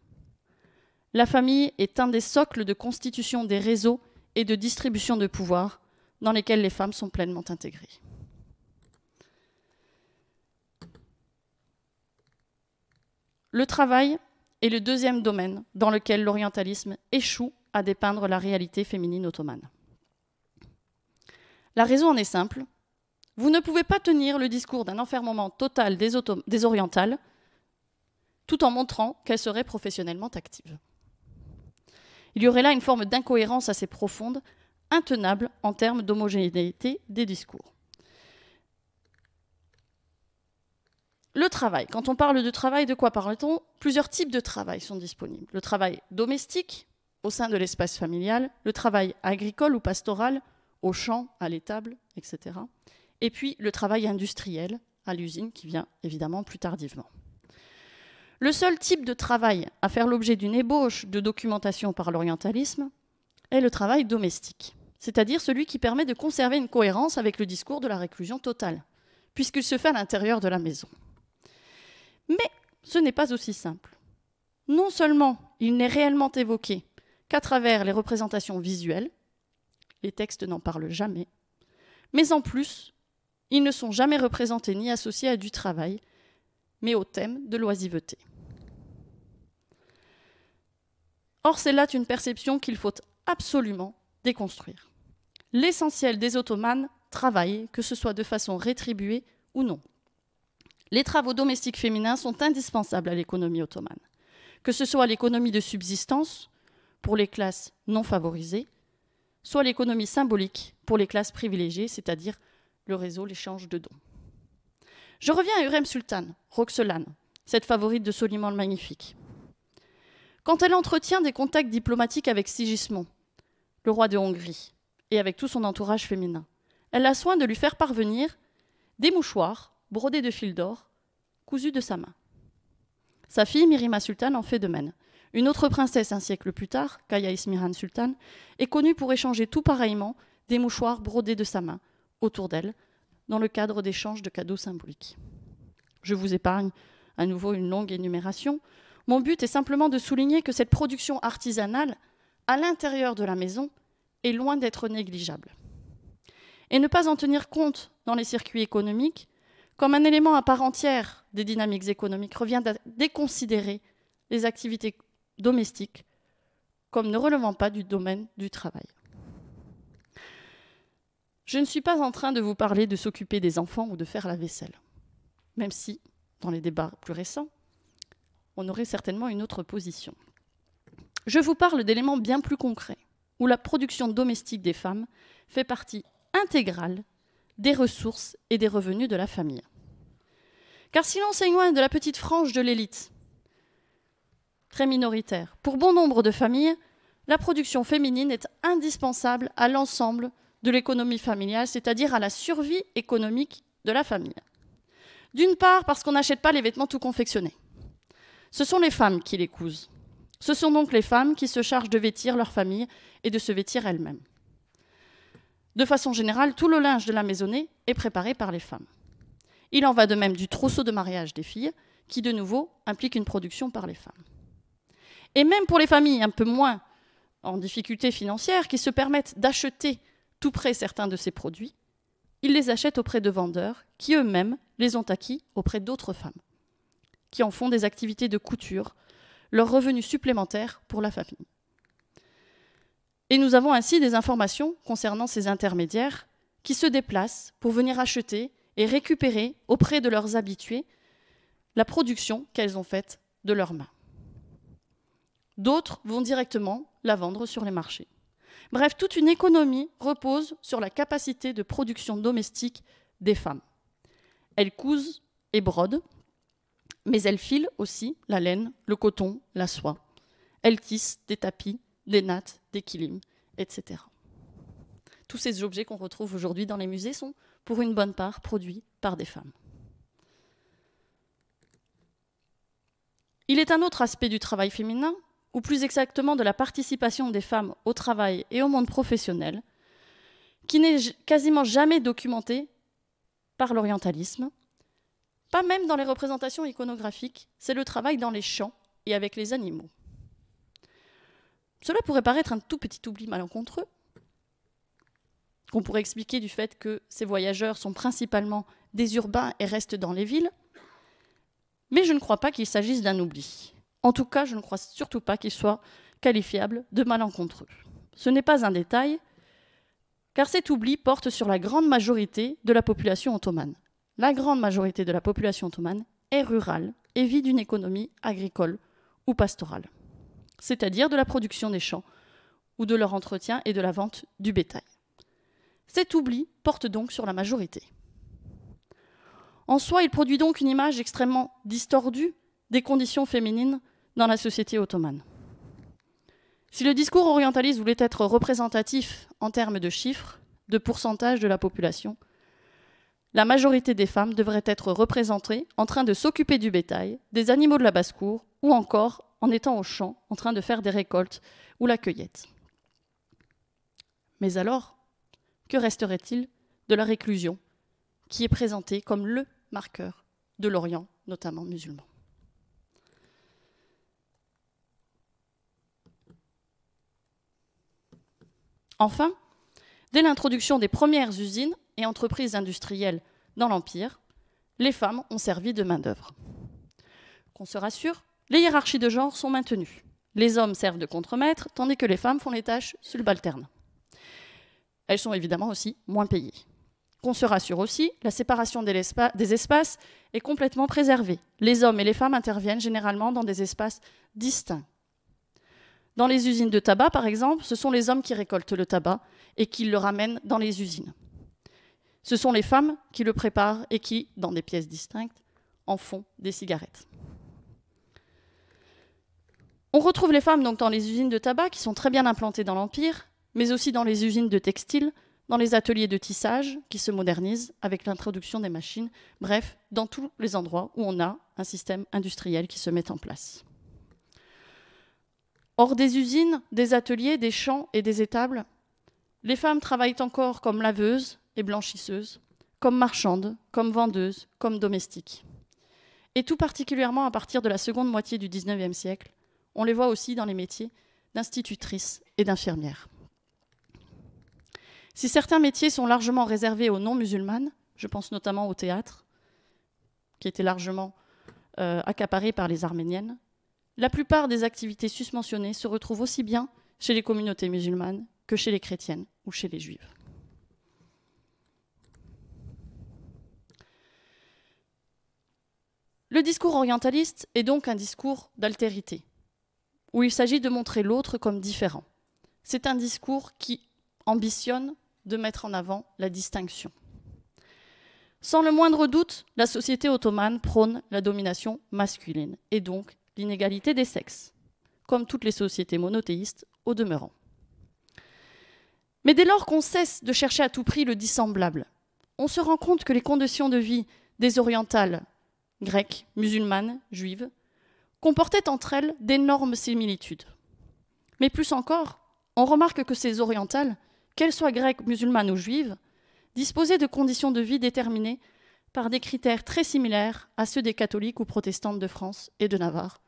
La famille est un des socles de constitution des réseaux et de distribution de pouvoir dans lesquels les femmes sont pleinement intégrées. Le travail est le deuxième domaine dans lequel l'orientalisme échoue à dépeindre la réalité féminine ottomane. La raison en est simple. Vous ne pouvez pas tenir le discours d'un enfermement total des orientales tout en montrant qu'elles seraient professionnellement actives. Il y aurait là une forme d'incohérence assez profonde, intenable en termes d'homogénéité des discours. Le travail. Quand on parle de travail, de quoi parle-t-on? Plusieurs types de travail sont disponibles. Le travail domestique, au sein de l'espace familial, le travail agricole ou pastoral, au champ, à l'étable, etc. Et puis le travail industriel, à l'usine, qui vient évidemment plus tardivement. Le seul type de travail à faire l'objet d'une ébauche de documentation par l'orientalisme est le travail domestique, c'est-à-dire celui qui permet de conserver une cohérence avec le discours de la réclusion totale, puisqu'il se fait à l'intérieur de la maison. Mais ce n'est pas aussi simple. Non seulement il n'est réellement évoqué qu'à travers les représentations visuelles, les textes n'en parlent jamais, mais en plus, ils ne sont jamais représentés ni associés à du travail, mais au thème de l'oisiveté. Or, c'est là une perception qu'il faut absolument déconstruire. L'essentiel des Ottomanes travaille, que ce soit de façon rétribuée ou non. Les travaux domestiques féminins sont indispensables à l'économie ottomane, que ce soit l'économie de subsistance pour les classes non favorisées, soit l'économie symbolique pour les classes privilégiées, c'est-à-dire le réseau, l'échange de dons. Je reviens à Hürrem Sultan, Roxelane, cette favorite de Soliman le Magnifique. Quand elle entretient des contacts diplomatiques avec Sigismond, le roi de Hongrie, et avec tout son entourage féminin, elle a soin de lui faire parvenir des mouchoirs brodés de fil d'or, cousus de sa main. Sa fille, Mirima Sultan, en fait de même. Une autre princesse, un siècle plus tard, Kaya Ismihan Sultan, est connue pour échanger tout pareillement des mouchoirs brodés de sa main autour d'elle, dans le cadre d'échanges de cadeaux symboliques. Je vous épargne à nouveau une longue énumération. Mon but est simplement de souligner que cette production artisanale, à l'intérieur de la maison, est loin d'être négligeable. Et ne pas en tenir compte dans les circuits économiques, comme un élément à part entière des dynamiques économiques, revient à déconsidérer les activités domestiques comme ne relevant pas du domaine du travail. Je ne suis pas en train de vous parler de s'occuper des enfants ou de faire la vaisselle, même si, dans les débats plus récents, on aurait certainement une autre position. Je vous parle d'éléments bien plus concrets, où la production domestique des femmes fait partie intégrale des ressources et des revenus de la famille. Car si l'on s'éloigne de la petite frange de l'élite, très minoritaire, pour bon nombre de familles, la production féminine est indispensable à l'ensemble de l'économie familiale, c'est-à-dire à la survie économique de la famille. D'une part, parce qu'on n'achète pas les vêtements tout confectionnés. Ce sont les femmes qui les cousent. Ce sont donc les femmes qui se chargent de vêtir leur famille et de se vêtir elles-mêmes. De façon générale, tout le linge de la maisonnée est préparé par les femmes. Il en va de même du trousseau de mariage des filles, qui de nouveau implique une production par les femmes. Et même pour les familles un peu moins en difficulté financière, qui se permettent d'acheter tout près certains de ces produits, ils les achètent auprès de vendeurs qui eux-mêmes les ont acquis auprès d'autres femmes, qui en font des activités de couture, leur revenu supplémentaire pour la famille. Et nous avons ainsi des informations concernant ces intermédiaires qui se déplacent pour venir acheter et récupérer auprès de leurs habitués la production qu'elles ont faite de leurs mains. D'autres vont directement la vendre sur les marchés. Bref, toute une économie repose sur la capacité de production domestique des femmes. Elles cousent et brodent, mais elles filent aussi la laine, le coton, la soie. Elles tissent des tapis, des nattes, des kilims, etc. Tous ces objets qu'on retrouve aujourd'hui dans les musées sont, pour une bonne part, produits par des femmes. Il est un autre aspect du travail féminin, ou plus exactement de la participation des femmes au travail et au monde professionnel, qui n'est quasiment jamais documenté par l'orientalisme, pas même dans les représentations iconographiques, c'est le travail dans les champs et avec les animaux. Cela pourrait paraître un tout petit oubli malencontreux, qu'on pourrait expliquer du fait que ces voyageurs sont principalement des urbains et restent dans les villes, mais je ne crois pas qu'il s'agisse d'un oubli. En tout cas, je ne crois surtout pas qu'il soit qualifiable de malencontreux. Ce n'est pas un détail, car cet oubli porte sur la grande majorité de la population ottomane. La grande majorité de la population ottomane est rurale et vit d'une économie agricole ou pastorale, c'est-à-dire de la production des champs ou de leur entretien et de la vente du bétail. Cet oubli porte donc sur la majorité. En soi, il produit donc une image extrêmement distordue des conditions féminines dans la société ottomane. Si le discours orientaliste voulait être représentatif en termes de chiffres, de pourcentage de la population, la majorité des femmes devrait être représentée en train de s'occuper du bétail, des animaux de la basse-cour, ou encore en étant au champ, en train de faire des récoltes ou la cueillette. Mais alors, que resterait-il de la réclusion, qui est présentée comme le marqueur de l'Orient, notamment musulman? Enfin, dès l'introduction des premières usines et entreprises industrielles dans l'Empire, les femmes ont servi de main-d'œuvre. Qu'on se rassure, les hiérarchies de genre sont maintenues. Les hommes servent de contremaîtres, tandis que les femmes font les tâches subalternes. Elles sont évidemment aussi moins payées. Qu'on se rassure aussi, la séparation des espaces est complètement préservée. Les hommes et les femmes interviennent généralement dans des espaces distincts. Dans les usines de tabac, par exemple, ce sont les hommes qui récoltent le tabac et qui le ramènent dans les usines. Ce sont les femmes qui le préparent et qui, dans des pièces distinctes, en font des cigarettes. On retrouve les femmes donc dans les usines de tabac qui sont très bien implantées dans l'Empire, mais aussi dans les usines de textile, dans les ateliers de tissage qui se modernisent avec l'introduction des machines, bref, dans tous les endroits où on a un système industriel qui se met en place. Hors des usines, des ateliers, des champs et des étables, les femmes travaillent encore comme laveuses et blanchisseuses, comme marchandes, comme vendeuses, comme domestiques. Et tout particulièrement à partir de la seconde moitié du XIXe siècle, on les voit aussi dans les métiers d'institutrices et d'infirmières. Si certains métiers sont largement réservés aux non-musulmanes, je pense notamment au théâtre, qui était largement accaparé par les arméniennes, la plupart des activités susmentionnées se retrouvent aussi bien chez les communautés musulmanes que chez les chrétiennes ou chez les juives. Le discours orientaliste est donc un discours d'altérité, où il s'agit de montrer l'autre comme différent. C'est un discours qui ambitionne de mettre en avant la distinction. Sans le moindre doute, la société ottomane prône la domination masculine et donc l'inégalité des sexes, comme toutes les sociétés monothéistes au demeurant. Mais dès lors qu'on cesse de chercher à tout prix le dissemblable, on se rend compte que les conditions de vie des orientales, grecques, musulmanes, juives, comportaient entre elles d'énormes similitudes. Mais plus encore, on remarque que ces orientales, qu'elles soient grecques, musulmanes ou juives, disposaient de conditions de vie déterminées par des critères très similaires à ceux des catholiques ou protestantes de France et de Navarre.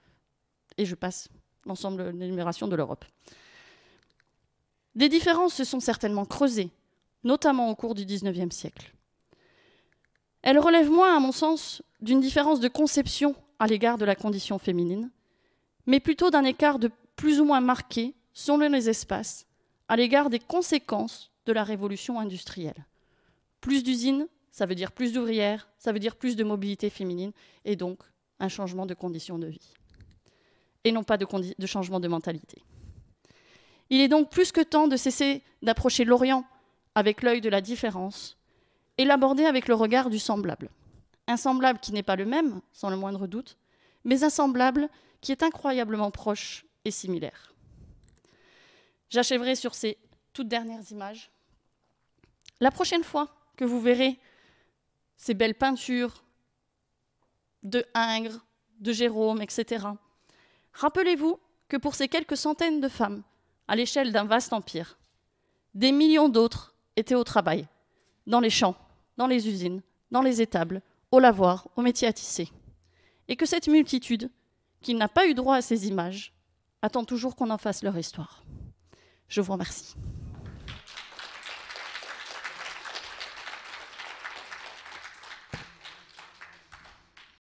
Et je passe l'ensemble de l'énumération de l'Europe. Des différences se sont certainement creusées, notamment au cours du XIXe siècle. Elles relèvent moins, à mon sens, d'une différence de conception à l'égard de la condition féminine, mais plutôt d'un écart de plus ou moins marqué, selon les espaces, à l'égard des conséquences de la révolution industrielle. Plus d'usines, ça veut dire plus d'ouvrières, ça veut dire plus de mobilité féminine, et donc un changement de conditions de vie, et non pas de changement de mentalité. Il est donc plus que temps de cesser d'approcher l'Orient avec l'œil de la différence et l'aborder avec le regard du semblable. Un semblable qui n'est pas le même, sans le moindre doute, mais un semblable qui est incroyablement proche et similaire. J'achèverai sur ces toutes dernières images. La prochaine fois que vous verrez ces belles peintures de Ingres, de Gérôme, etc., rappelez-vous que pour ces quelques centaines de femmes, à l'échelle d'un vaste empire, des millions d'autres étaient au travail, dans les champs, dans les usines, dans les étables, au lavoir, au métier à tisser. Et que cette multitude, qui n'a pas eu droit à ces images, attend toujours qu'on en fasse leur histoire. Je vous remercie.